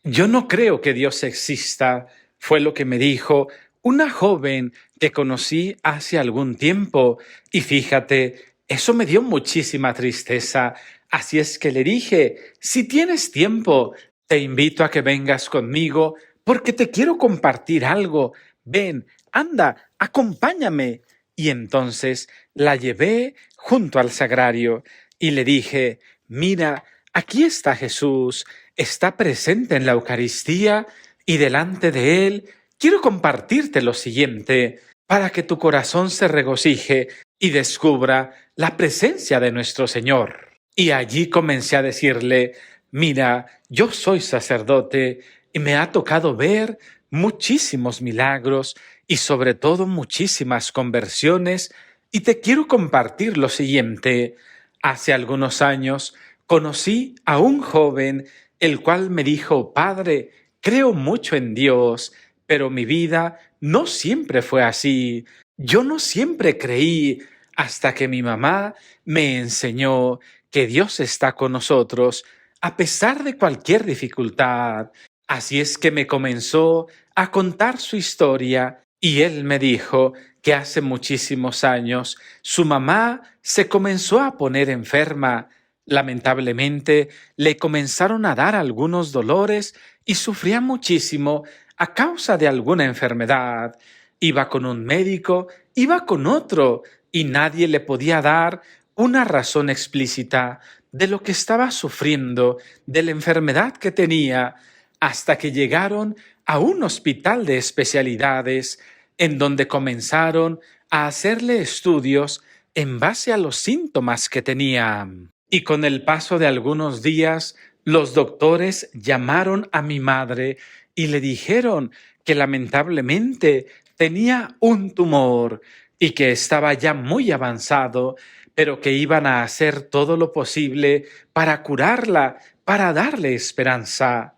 Yo no creo que Dios exista, fue lo que me dijo una joven que conocí hace algún tiempo. Y fíjate, eso me dio muchísima tristeza. Así es que le dije, si tienes tiempo, te invito a que vengas conmigo porque te quiero compartir algo. Ven, anda, acompáñame. Y entonces la llevé junto al sagrario y le dije, mira, aquí está Jesús, está presente en la Eucaristía y delante de Él quiero compartirte lo siguiente para que tu corazón se regocije y descubra la presencia de nuestro Señor. Y allí comencé a decirle, mira, yo soy sacerdote y me ha tocado ver muchísimos milagros y sobre todo muchísimas conversiones y te quiero compartir lo siguiente. Hace algunos años conocí a un joven el cual me dijo, Padre, creo mucho en Dios, pero mi vida no siempre fue así. Yo no siempre creí hasta que mi mamá me enseñó que Dios está con nosotros a pesar de cualquier dificultad. Así es que me comenzó a contar su historia y él me dijo que hace muchísimos años su mamá se comenzó a poner enferma. Lamentablemente le comenzaron a dar algunos dolores y sufría muchísimo a causa de alguna enfermedad. Iba con un médico, iba con otro y nadie le podía dar una razón explícita de lo que estaba sufriendo, de la enfermedad que tenía, hasta que llegaron a un hospital de especialidades en donde comenzaron a hacerle estudios en base a los síntomas que tenía. Y con el paso de algunos días, los doctores llamaron a mi madre y le dijeron que lamentablemente tenía un tumor y que estaba ya muy avanzado, pero que iban a hacer todo lo posible para curarla, para darle esperanza.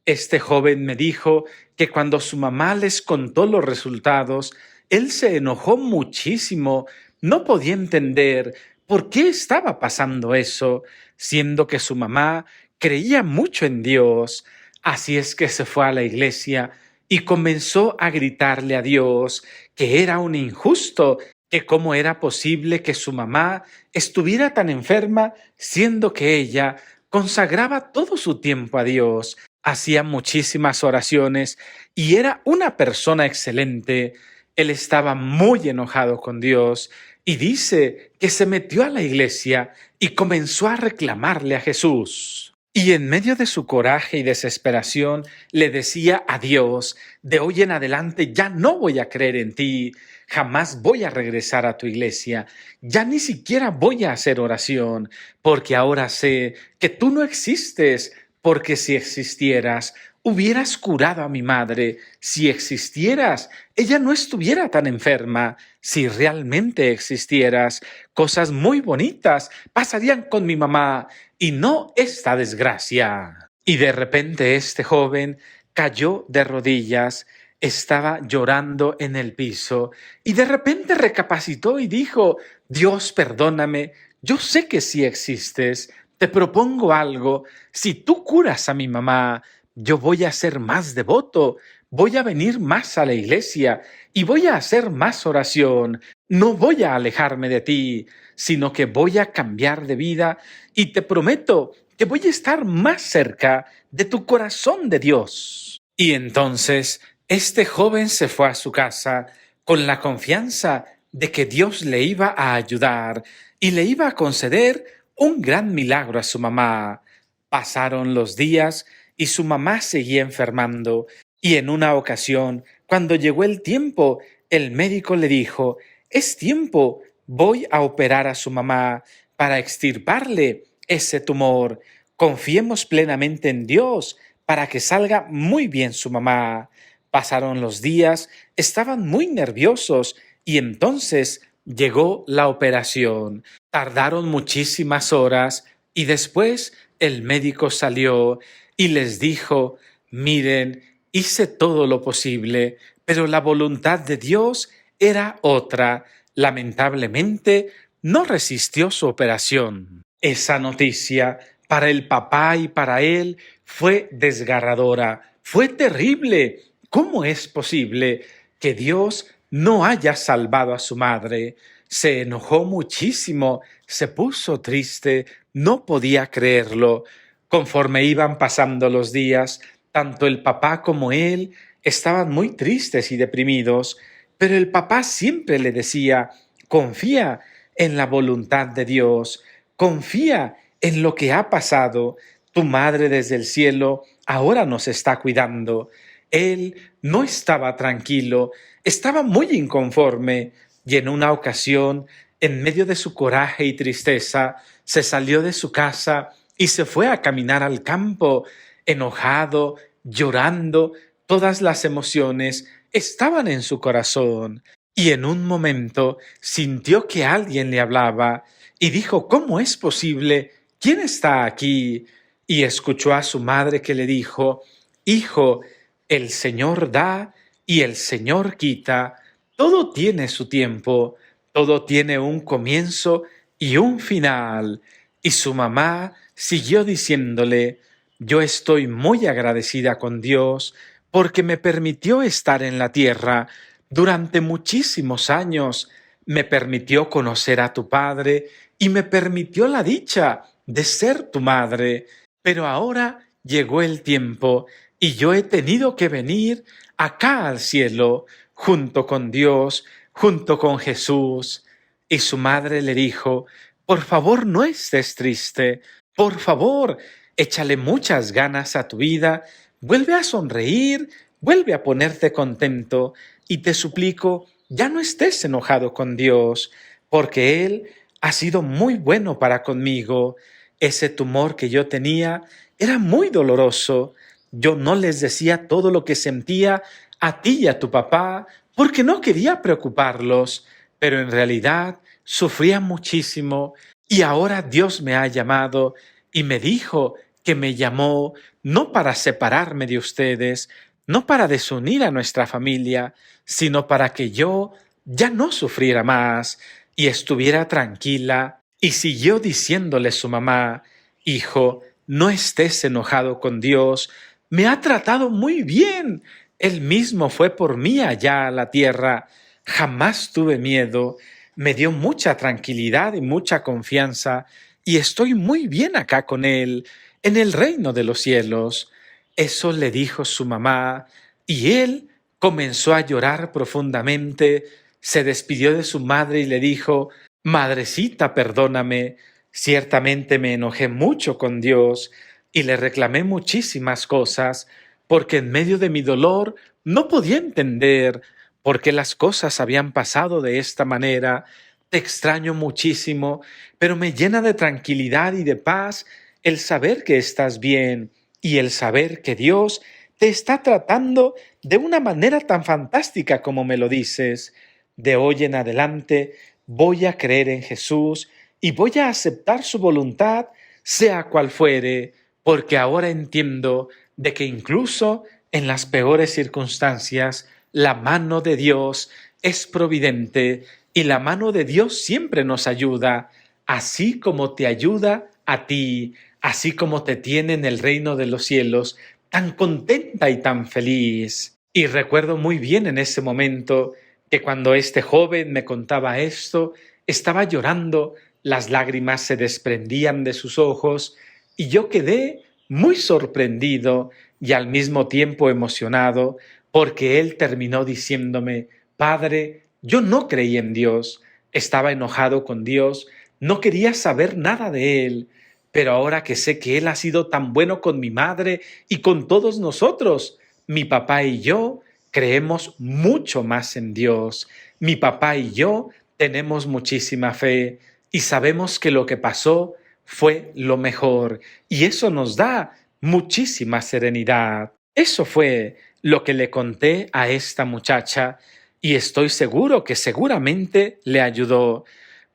Este joven me dijo que cuando su mamá les contó los resultados, él se enojó muchísimo, no podía entender por qué estaba pasando eso, siendo que su mamá creía mucho en Dios. Así es que se fue a la iglesia y comenzó a gritarle a Dios que era un injusto, que cómo era posible que su mamá estuviera tan enferma, siendo que ella consagraba todo su tiempo a Dios, hacía muchísimas oraciones y era una persona excelente. Él estaba muy enojado con Dios y dice que se metió a la iglesia y comenzó a reclamarle a Jesús. Y en medio de su coraje y desesperación le decía a Dios, de hoy en adelante ya no voy a creer en ti, jamás voy a regresar a tu iglesia, ya ni siquiera voy a hacer oración, porque ahora sé que tú no existes, porque si existieras, hubieras curado a mi madre. Si existieras, ella no estuviera tan enferma. Si realmente existieras, cosas muy bonitas pasarían con mi mamá y no esta desgracia. Y de repente este joven cayó de rodillas, estaba llorando en el piso y de repente recapacitó y dijo, Dios, perdóname, yo sé que sí existes, te propongo algo, si tú curas a mi mamá, yo voy a ser más devoto, voy a venir más a la iglesia y voy a hacer más oración, no voy a alejarme de ti, sino que voy a cambiar de vida y te prometo que voy a estar más cerca de tu corazón de Dios. Y entonces este joven se fue a su casa con la confianza de que Dios le iba a ayudar y le iba a conceder un gran milagro a su mamá. Pasaron los días y su mamá seguía enfermando, y en una ocasión, cuando llegó el tiempo, el médico le dijo, es tiempo, voy a operar a su mamá para extirparle ese tumor. Confiemos plenamente en Dios para que salga muy bien su mamá. Pasaron los días, estaban muy nerviosos y entonces llegó la operación. Tardaron muchísimas horas y después el médico salió y les dijo, miren, hice todo lo posible, pero la voluntad de Dios era otra. Lamentablemente, no resistió su operación. Esa noticia para el papá y para él fue desgarradora, fue terrible. ¿Cómo es posible que Dios no haya salvado a su madre? Se enojó muchísimo, se puso triste, no podía creerlo. Conforme iban pasando los días, tanto el papá como él estaban muy tristes y deprimidos, pero el papá siempre le decía: confía en la voluntad de Dios, confía en lo que ha pasado. Tu madre desde el cielo ahora nos está cuidando. Él no estaba tranquilo, estaba muy inconforme, y en una ocasión, en medio de su coraje y tristeza, se salió de su casa y se fue a caminar al campo, enojado, llorando. Todas las emociones estaban en su corazón, y en un momento sintió que alguien le hablaba y dijo: ¿cómo es posible? ¿Quién está aquí? Y escuchó a su madre que le dijo: hijo, el Señor da y el Señor quita. Todo tiene su tiempo, todo tiene un comienzo y un final. Y su mamá siguió diciéndole: yo estoy muy agradecida con Dios porque me permitió estar en la tierra durante muchísimos años, me permitió conocer a tu padre y me permitió la dicha de ser tu madre. Pero ahora llegó el tiempo y yo he tenido que venir acá al cielo, junto con Dios, junto con Jesús. Y su madre le dijo: por favor, no estés triste, por favor, échale muchas ganas a tu vida, vuelve a sonreír, vuelve a ponerte contento, y te suplico, ya no estés enojado con Dios, porque Él ha sido muy bueno para conmigo. Ese tumor que yo tenía era muy doloroso. Yo no les decía todo lo que sentía a ti y a tu papá, porque no quería preocuparlos, pero en realidad sufría muchísimo, y ahora Dios me ha llamado y me dijo que me llamó no para separarme de ustedes, no para desunir a nuestra familia, sino para que yo ya no sufriera más y estuviera tranquila. Y siguió diciéndole su mamá: hijo, no estés enojado con Dios, me ha tratado muy bien. Él mismo fue por mí allá a la tierra. Jamás tuve miedo, me dio mucha tranquilidad y mucha confianza, y estoy muy bien acá con Él, en el reino de los cielos. Eso le dijo su mamá, y él comenzó a llorar profundamente, se despidió de su madre y le dijo: madrecita, perdóname, ciertamente me enojé mucho con Dios y le reclamé muchísimas cosas, porque en medio de mi dolor no podía entender por qué las cosas habían pasado de esta manera. Te extraño muchísimo, pero me llena de tranquilidad y de paz el saber que estás bien y el saber que Dios te está tratando de una manera tan fantástica como me lo dices. De hoy en adelante voy a creer en Jesús y voy a aceptar su voluntad, sea cual fuere, porque ahora entiendo de que incluso en las peores circunstancias, la mano de Dios es providente y la mano de Dios siempre nos ayuda, así como te ayuda a ti, así como te tiene en el reino de los cielos, tan contenta y tan feliz. Y recuerdo muy bien en ese momento que cuando este joven me contaba esto, estaba llorando, las lágrimas se desprendían de sus ojos y yo quedé muy sorprendido y al mismo tiempo emocionado, porque él terminó diciéndome: Padre, yo no creí en Dios, estaba enojado con Dios, no quería saber nada de Él, pero ahora que sé que Él ha sido tan bueno con mi madre y con todos nosotros, mi papá y yo creemos mucho más en Dios. Mi papá y yo tenemos muchísima fe y sabemos que lo que pasó fue lo mejor, y eso nos da muchísima serenidad. Eso fue lo que le conté a esta muchacha, y estoy seguro que seguramente le ayudó,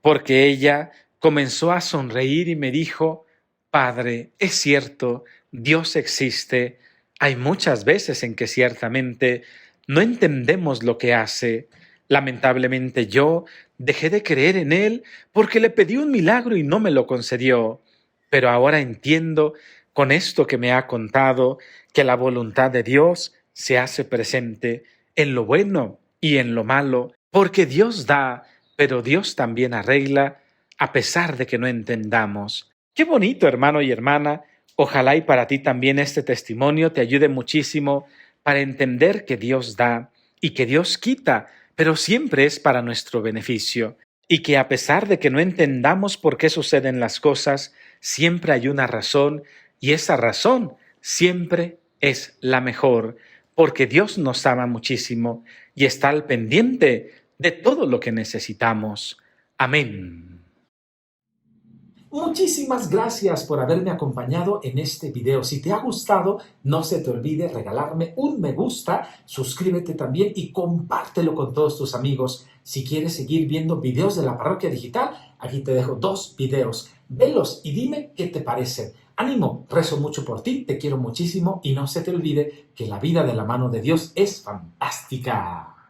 porque ella comenzó a sonreír y me dijo: Padre, es cierto, Dios existe. Hay muchas veces en que ciertamente no entendemos lo que hace. Lamentablemente yo dejé de creer en Él porque le pedí un milagro y no me lo concedió. pero ahora entiendo con esto que me ha contado que la voluntad de Dios se hace presente en lo bueno y en lo malo, porque Dios da, pero Dios también arregla, a pesar de que no entendamos. Qué bonito, hermano y hermana. Ojalá y para ti también este testimonio te ayude muchísimo para entender que Dios da y que Dios quita, pero siempre es para nuestro beneficio. Y que a pesar de que no entendamos por qué suceden las cosas, siempre hay una razón y esa razón siempre es la mejor, porque Dios nos ama muchísimo y está al pendiente de todo lo que necesitamos. Amén. Muchísimas gracias por haberme acompañado en este video. Si te ha gustado, no se te olvide regalarme un me gusta, suscríbete también y compártelo con todos tus amigos. Si quieres seguir viendo videos de la Parroquia Digital, aquí te dejo 2 videos. Velos y dime qué te parecen. Ánimo, rezo mucho por ti, te quiero muchísimo y no se te olvide que la vida de la mano de Dios es fantástica.